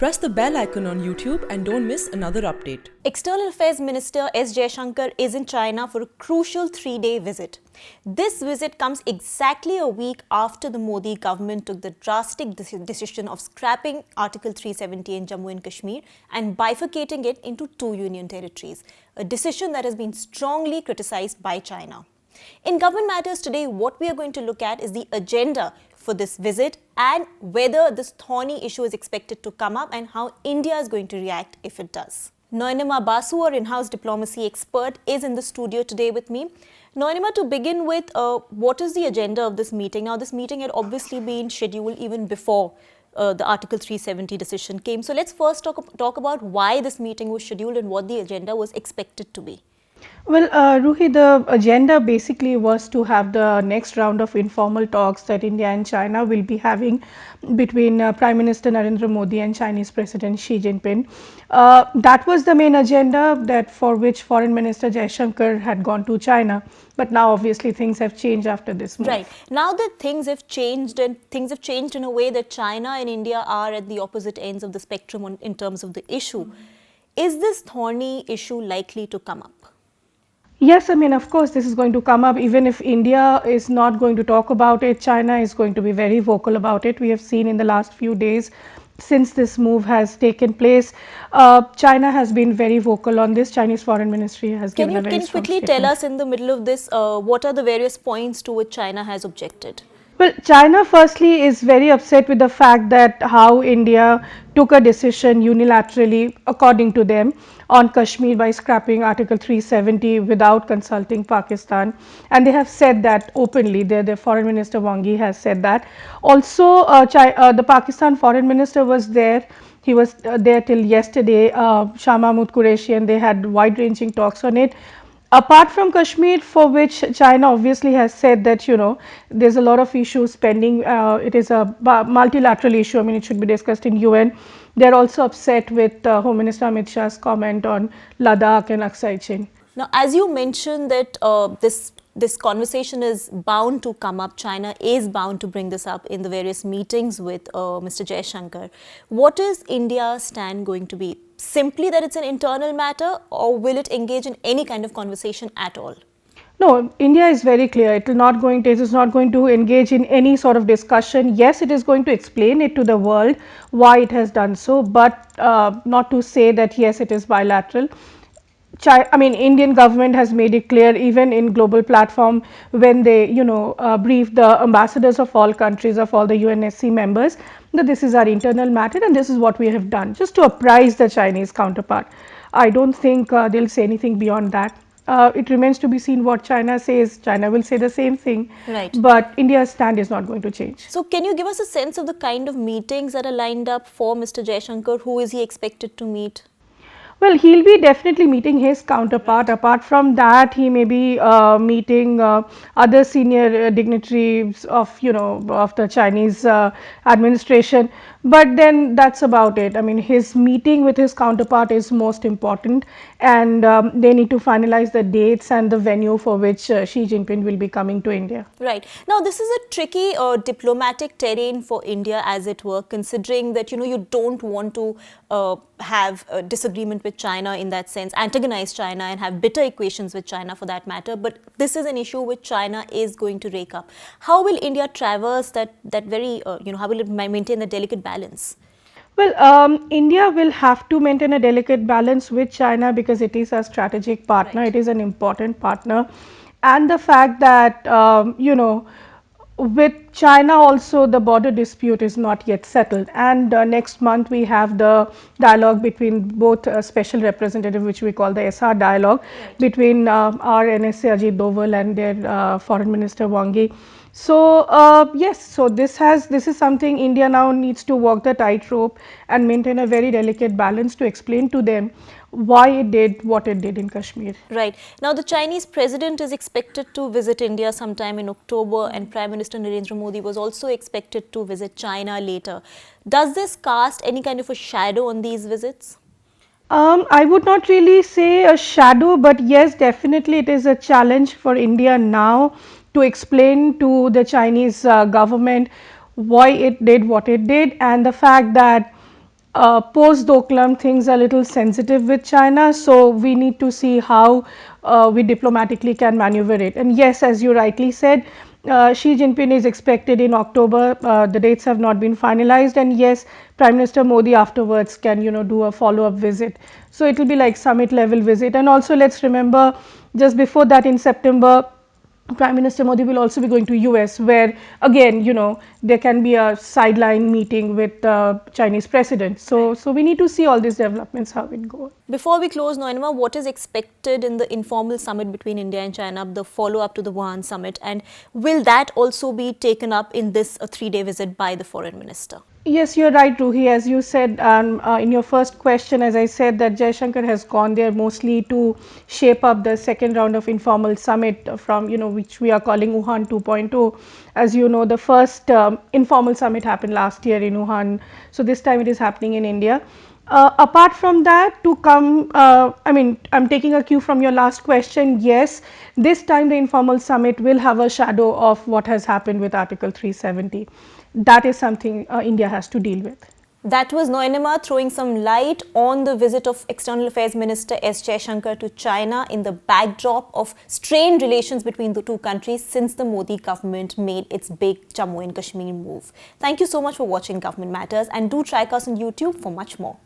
Press the bell icon on YouTube and don't miss another update. External Affairs Minister S. Jaishankar is in China for a crucial 3-day visit. This visit comes exactly a week after the Modi government took the drastic decision of scrapping Article 370 in Jammu and Kashmir and bifurcating it into 2 union territories, a decision that has been strongly criticized by China. In Government Matters today, what we are going to look at is the agenda for this visit and whether this thorny issue is expected to come up and how India is going to react if it does. Noinima Basu, our in-house diplomacy expert, is in the studio today with me. Noinima, to begin with, what is the agenda of this meeting? Now, this meeting had obviously been scheduled even before the Article 370 decision came. So let's first talk about why this meeting was scheduled and what the agenda was expected to be. Well, Ruhi, the agenda basically was to have the next round of informal talks that India and China will be having between Prime Minister Narendra Modi and Chinese President Xi Jinping. That was the main agenda that for which Foreign Minister Jaishankar had gone to China. But now obviously things have changed after this move. Right. Now that things have changed and things have changed in a way that China and India are at the opposite ends of the spectrum in terms of the issue, is this thorny issue likely to come up? Yes, I mean, of course, this is going to come up. Even if India is not going to talk about it, China is going to be very vocal about it. We have seen in the last few days, since this move has taken place, China has been very vocal on this. Chinese Foreign Ministry has given a very strong statement. Can you quickly tell us in the middle of this, what are the various points to which China has objected? Well, China firstly is very upset with the fact that how India took a decision unilaterally, according to them, on Kashmir by scrapping Article 370 without consulting Pakistan. And they have said that openly. Their Foreign Minister Wang Yi has said that. Also, the Pakistan Foreign Minister was there. He was there till yesterday, Shah Mahmood Qureshi, and they had wide-ranging talks on it. Apart from Kashmir, for which China obviously has said that, you know, there's a lot of issues pending. It is a multilateral issue. I mean, it should be discussed in UN. They're also upset with Home Minister Amit Shah's comment on Ladakh and Aksai Chin. Now, as you mentioned that this conversation is bound to come up, China is bound to bring this up in the various meetings with Mr. Jaishankar. What is India's stand going to be? Simply that it's an internal matter, or will it engage in any kind of conversation at all? No, India is very clear. It is not going to engage in any sort of discussion. Yes, it is going to explain it to the world why it has done so, but not to say that yes, it is bilateral. Indian government has made it clear, even in global platform, when they, brief the ambassadors of all countries, of all the UNSC members, that this is our internal matter and this is what we have done, just to apprise the Chinese counterpart. I don't think they'll say anything beyond that. It remains to be seen what China says. China will say the same thing, right? But India's stand is not going to change. So can you give us a sense of the kind of meetings that are lined up for Mr. Jaishankar? Who is he expected to meet? Well, he'll be definitely meeting his counterpart. Apart from that, he may be meeting other senior dignitaries of the Chinese administration. But then that's about it. I mean, his meeting with his counterpart is most important, and they need to finalize the dates and the venue for which Xi Jinping will be coming to India. Right. Now, this is a tricky diplomatic terrain for India, as it were, considering that, you don't want to have a disagreement with China in that sense, antagonize China and have bitter equations with China for that matter. But this is an issue which China is going to rake up. How will India traverse that very, how will it maintain the delicate balance? Well, India will have to maintain a delicate balance with China because it is a strategic partner. Right. It is an important partner. And the fact that, with China also the border dispute is not yet settled, and next month we have the dialogue between both special representative, which we call the SR dialogue, right, between our NSA Ajit Doval and their Foreign Minister Wang Yi. So yes, so this is something India now needs to walk the tightrope and maintain a very delicate balance to explain to them why it did what it did in Kashmir. Right. Now, the Chinese president is expected to visit India sometime in October, and Prime Minister Narendra Modi was also expected to visit China later. Does this cast any kind of a shadow on these visits? I would not really say a shadow, but yes, definitely it is a challenge for India now to explain to the Chinese government why it did what it did, and the fact that Post Doklam, things are a little sensitive with China, so we need to see how we diplomatically can maneuver it. And yes, as you rightly said, Xi Jinping is expected in October. The dates have not been finalized, and yes, Prime Minister Modi afterwards can, do a follow-up visit. So it will be like summit level visit. And also, let's remember, just before that in September, Prime Minister Modi will also be going to US, where again, there can be a sideline meeting with the Chinese president. So we need to see all these developments, how it goes. Before we close, Noinima, what is expected in the informal summit between India and China, the follow-up to the Wuhan summit, and will that also be taken up in this 3-day visit by the foreign minister? Yes, you're right, Ruhi. As you said in your first question, as I said, that Jaishankar has gone there mostly to shape up the second round of informal summit from, which we are calling Wuhan 2.0. As you know, the first informal summit happened last year in Wuhan. So this time it is happening in India. Apart from that, to come, I'm taking a cue from your last question. Yes, this time the informal summit will have a shadow of what has happened with Article 370. That is something India has to deal with. That was Noinima throwing some light on the visit of External Affairs Minister S. Jaishankar to China in the backdrop of strained relations between the two countries since the Modi government made its big Jammu and Kashmir move. Thank you so much for watching Government Matters, and do track us on YouTube for much more.